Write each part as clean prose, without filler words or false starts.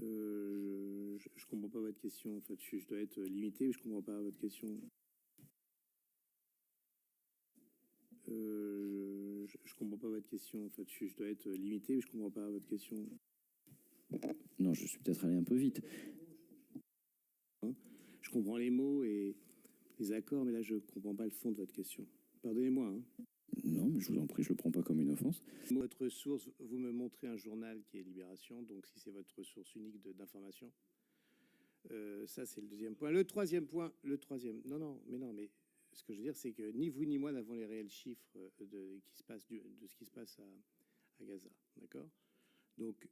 Je comprends pas votre question. En fait, je dois être limité, mais je comprends pas votre question. Je comprends pas votre question. En fait, je dois être limité, mais je comprends pas votre question. Non, je suis peut-être allé un peu vite. Hein, je comprends les mots et les accords, mais là, je comprends pas le fond de votre question. Pardonnez-moi. Hein. Non, mais je vous en prie, je le prends pas comme une offense. Votre source, vous me montrez un journal qui est Libération, donc si c'est votre source unique d'information, ça c'est le deuxième point. Le troisième point, non, mais ce que je veux dire, c'est que ni vous ni moi n'avons les réels chiffres de ce qui se passe à Gaza, d'accord? Donc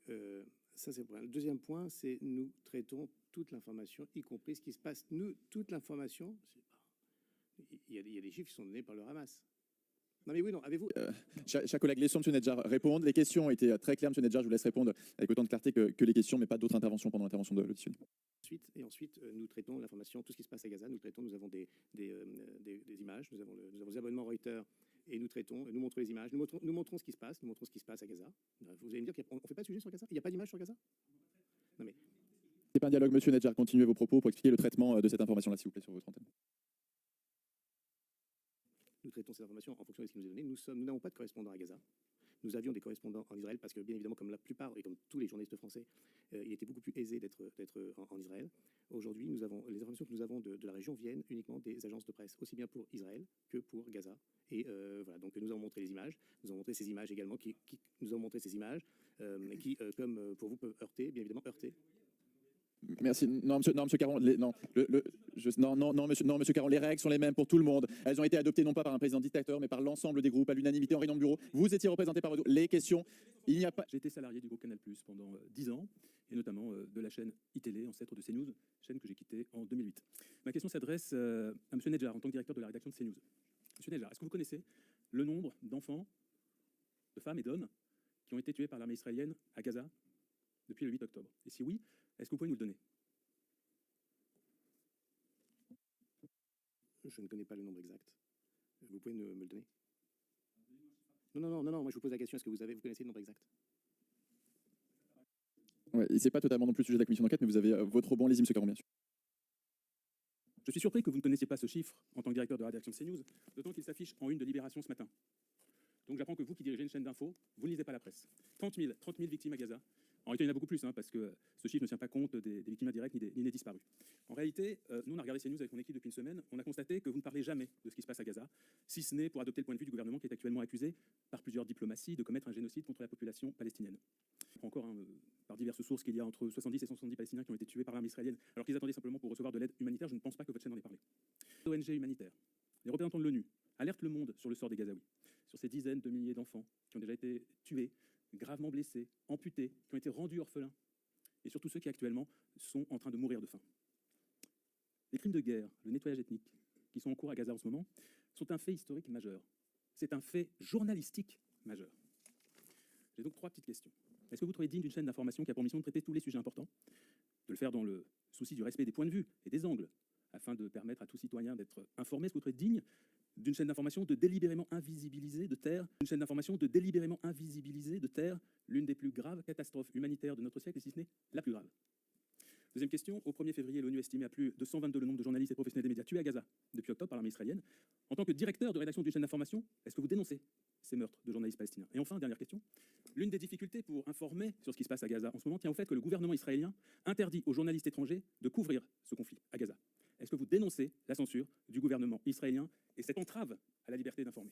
ça c'est le premier. Le deuxième point, c'est nous traitons toute l'information, y compris ce qui se passe. Nous, toute l'information, il y a des chiffres qui sont donnés par le Hamas. Non mais oui, non, avez-vous... Chers collègues, laissons M. Nedjar répondre. Les questions ont été très claires, M. Nedjar, je vous laisse répondre avec autant de clarté que les questions, mais pas d'autres interventions pendant l'intervention de l'auditionnaire. Ensuite, nous traitons l'information, tout ce qui se passe à Gaza, nous avons des images, nous avons des abonnements Reuters, et nous montrons les images, nous montrons ce qui se passe, à Gaza. Vous allez me dire qu'on ne fait pas de sujet sur Gaza? Il n'y a pas d'image sur Gaza? Non mais... C'est pas un dialogue, M. Nedjar, continuez vos propos pour expliquer le traitement de cette information-là, s'il vous plaît, sur votre antenne. Nous traitons cette information en fonction de ce qui nous est donné. Nous n'avons pas de correspondants à Gaza. Nous avions des correspondants en Israël parce que, bien évidemment, comme la plupart et comme tous les journalistes français, il était beaucoup plus aisé d'être en Israël. Aujourd'hui, les informations que nous avons de la région viennent uniquement des agences de presse, aussi bien pour Israël que pour Gaza. Et voilà, donc nous avons montré les images. Nous avons montré ces images également qui comme pour vous, peuvent heurter, bien évidemment, heurter. Merci. Non, monsieur Caron, monsieur Caron, les règles sont les mêmes pour tout le monde. Elles ont été adoptées non pas par un président dictateur, mais par l'ensemble des groupes, à l'unanimité en réunion de bureau. Vous étiez représenté par les questions. Il n'y a pas... J'ai été salarié du groupe Canal+ pendant 10 ans, et notamment de la chaîne iTélé, ancêtre de CNews, chaîne que j'ai quittée en 2008. Ma question s'adresse à M. Nedjar, en tant que directeur de la rédaction de CNews. M. Nedjar, est-ce que vous connaissez le nombre d'enfants, de femmes et d'hommes qui ont été tués par l'armée israélienne à Gaza depuis le 8 octobre? Et si oui, est-ce que vous pouvez nous le donner? Je ne connais pas le nombre exact. Vous pouvez me le donner? Non, moi je vous pose la question, est-ce que vous connaissez le nombre exact? Ouais, c'est pas totalement non plus le sujet de la commission d'enquête, mais vous avez votre rebond, allez-y, M. Caron, bien sûr. Je suis surpris que vous ne connaissiez pas ce chiffre en tant que directeur de la rédaction de CNews, d'autant qu'il s'affiche en une de Libération ce matin. Donc j'apprends que vous qui dirigez une chaîne d'infos, vous ne lisez pas la presse. 30 000 victimes à Gaza. En réalité, il y en a beaucoup plus, parce que ce chiffre ne tient pas compte des victimes indirectes ni des disparus. En réalité, nous, on a regardé CNews avec mon équipe depuis une semaine, on a constaté que vous ne parlez jamais de ce qui se passe à Gaza, si ce n'est pour adopter le point de vue du gouvernement qui est actuellement accusé par plusieurs diplomaties de commettre un génocide contre la population palestinienne. On prend encore par diverses sources qu'il y a entre 70 et 170 Palestiniens qui ont été tués par l'armée israélienne, alors qu'ils attendaient simplement pour recevoir de l'aide humanitaire. Je ne pense pas que votre chaîne en ait parlé. ONG humanitaire, les représentants de l'ONU alertent le monde sur le sort des Gazaouis, sur ces dizaines de milliers d'enfants qui ont déjà été tués, gravement blessés, amputés, qui ont été rendus orphelins, et surtout ceux qui actuellement sont en train de mourir de faim. Les crimes de guerre, le nettoyage ethnique, qui sont en cours à Gaza en ce moment, sont un fait historique majeur. C'est un fait journalistique majeur. J'ai donc 3 petites questions. Est-ce que vous trouvez digne d'une chaîne d'information qui a pour mission de traiter tous les sujets importants, de le faire dans le souci du respect des points de vue et des angles, afin de permettre à tout citoyen d'être informé? Est-ce que vous trouvez digne d'une chaîne d'information de délibérément invisibiliser, de taire l'une des plus graves catastrophes humanitaires de notre siècle, et si ce n'est la plus grave? Deuxième question, au 1er février, l'ONU estimait à plus de 122 le nombre de journalistes et professionnels des médias tués à Gaza depuis octobre par l'armée israélienne. En tant que directeur de rédaction d'une chaîne d'information, est-ce que vous dénoncez ces meurtres de journalistes palestiniens? Et enfin, dernière question, l'une des difficultés pour informer sur ce qui se passe à Gaza en ce moment tient au fait que le gouvernement israélien interdit aux journalistes étrangers de couvrir ce conflit à Gaza. Est-ce que vous dénoncez la censure du gouvernement israélien et cette entrave à la liberté d'informer?